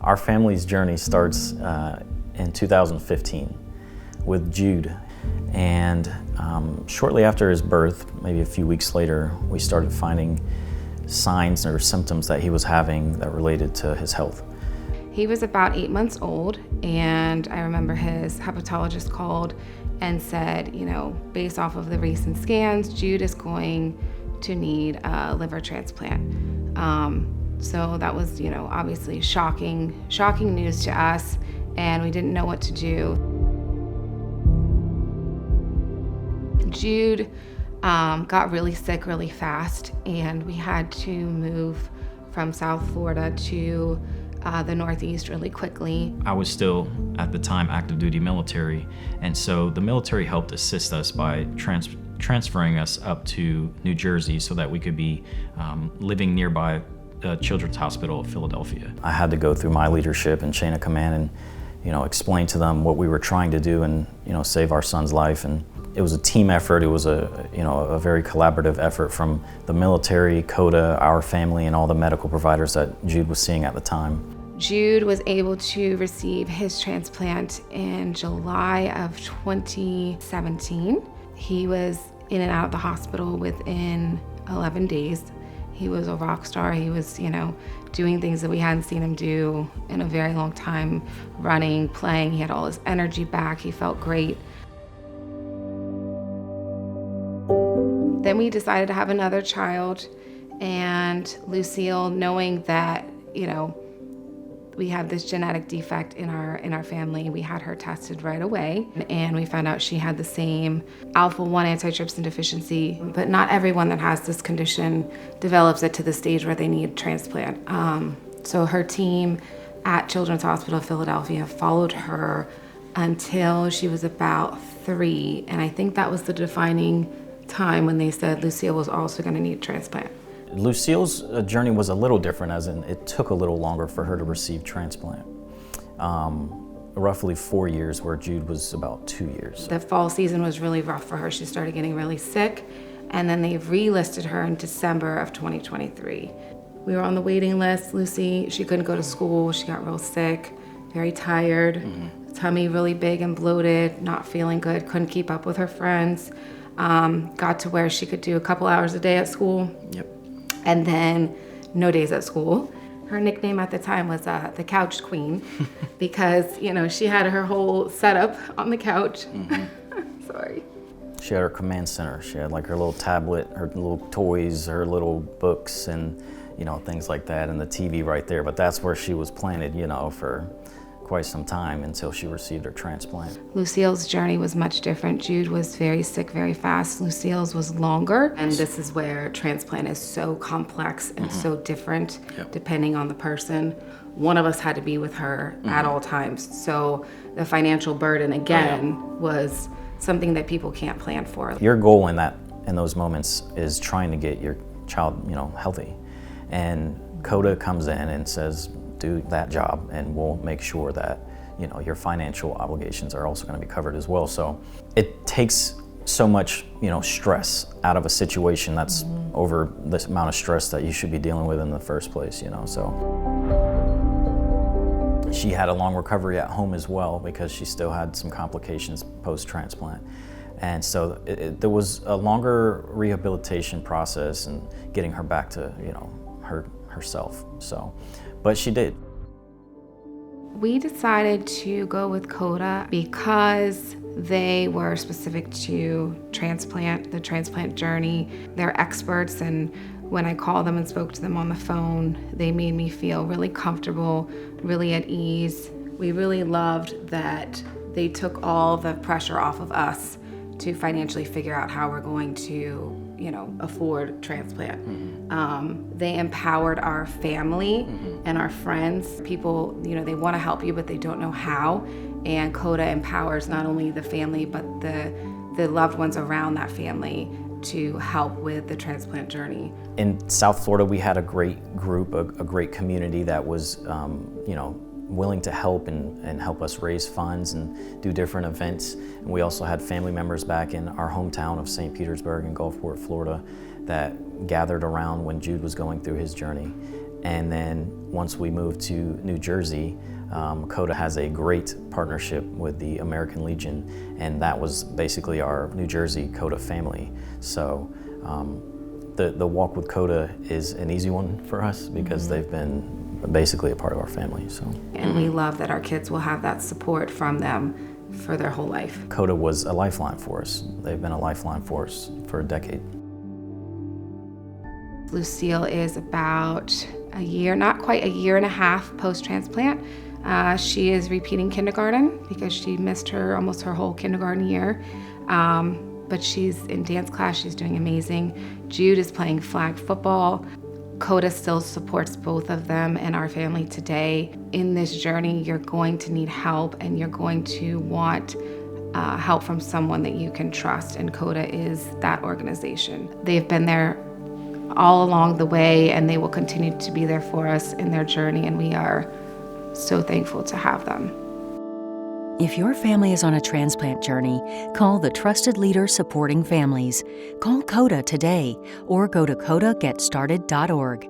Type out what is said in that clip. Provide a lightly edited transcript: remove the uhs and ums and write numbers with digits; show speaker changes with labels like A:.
A: Our family's journey starts in 2015 with Jude. And shortly after his birth, maybe a few weeks later, we started finding signs or symptoms that he was having that related to his health.
B: He was about 8 months old, and I remember his hepatologist called and said, based off of the recent scans, Jude is going to need a liver transplant. So that was, obviously shocking news to us, and we didn't know what to do. Jude got really sick really fast, and we had to move from South Florida to the Northeast really quickly.
C: I was still, at the time, active duty military, and so the military helped assist us by transferring us up to New Jersey so that we could be living nearby the Children's Hospital of Philadelphia.
A: I had to go through my leadership and chain of command and explain to them what we were trying to do and save our son's life. And it was a team effort. It was a very collaborative effort from the military, COTA, our family, and all the medical providers that Jude was seeing at the time.
B: Jude was able to receive his transplant in July of 2017. He was in and out of the hospital within 11 days. He was a rock star. He was, doing things that we hadn't seen him do in a very long time, running, playing. He had all his energy back. He felt great. Then we decided to have another child, and Lucille, knowing that, we have this genetic defect in our family, we had her tested right away, and we found out she had the same Alpha-1 Antitrypsin Deficiency, but not everyone that has this condition develops it to the stage where they need transplant. So her team at Children's Hospital of Philadelphia followed her until she was about 3, and I think that was the defining time when they said Lucille was also going to need transplant.
A: Lucille's journey was a little different, as in it took a little longer for her to receive transplant. Roughly 4 years, where Jude was about 2 years.
B: The fall season was really rough for her. She started getting really sick, and then they relisted her in December of 2023. We were on the waiting list. Lucy, she couldn't go to school. She got real sick, very tired, tummy really big and bloated, not feeling good, couldn't keep up with her friends. Got to where she could do a couple hours a day at school.
A: Yep.
B: And then no days at school. Her nickname at the time was the Couch Queen because, she had her whole setup on the couch. Sorry.
A: She had her command center. She had like her little tablet, her little toys, her little books, and, things like that, and the TV right there. But that's where she was planted, for quite some time until she received her transplant.
B: Lucille's journey was much different. Jude was very sick very fast. Lucille's was longer. And this is where transplant is so complex and so different depending on the person. One of us had to be with her at all times. So the financial burden again was something that people can't plan for.
A: Your goal in those moments is trying to get your child, healthy. And COTA comes in and says, do that job, and we'll make sure that your financial obligations are also going to be covered as well. So it takes so much stress out of a situation that's over this amount of stress that you should be dealing with in the first place. So she had a long recovery at home as well because she still had some complications post-transplant, and so there was a longer rehabilitation process and getting her back to herself. But she did.
B: We decided to go with COTA because they were specific to transplant, the transplant journey. They're experts, and when I called them and spoke to them on the phone, they made me feel really comfortable, really at ease. We really loved that they took all the pressure off of us to financially figure out how we're going to afford transplant. They empowered our family and our friends. People, they want to help you, but they don't know how. And COTA empowers not only the family, but the loved ones around that family to help with the transplant journey.
A: In South Florida, we had a great group, a great community that was, willing to help and help us raise funds and do different events. And we also had family members back in our hometown of St. Petersburg and Gulfport, Florida, that gathered around when Jude was going through his journey. And then once we moved to New Jersey, COTA has a great partnership with the American Legion, and that was basically our New Jersey COTA family. So the walk with COTA is an easy one for us because they've been basically a part of our family. So.
B: And we love that our kids will have that support from them for their whole life.
A: COTA was a lifeline for us. They've been a lifeline for us for a decade.
B: Lucille is about a year, not quite a year and a half post-transplant. She is repeating kindergarten because she missed almost her whole kindergarten year. But she's in dance class, she's doing amazing. Jude is playing flag football. COTA still supports both of them and our family today. In this journey, you're going to need help and you're going to want help from someone that you can trust, and COTA is that organization. They've been there all along the way, and they will continue to be there for us in their journey, and we are so thankful to have them.
D: If your family is on a transplant journey, call the trusted leader supporting families. Call COTA today or go to COTAGetStarted.org.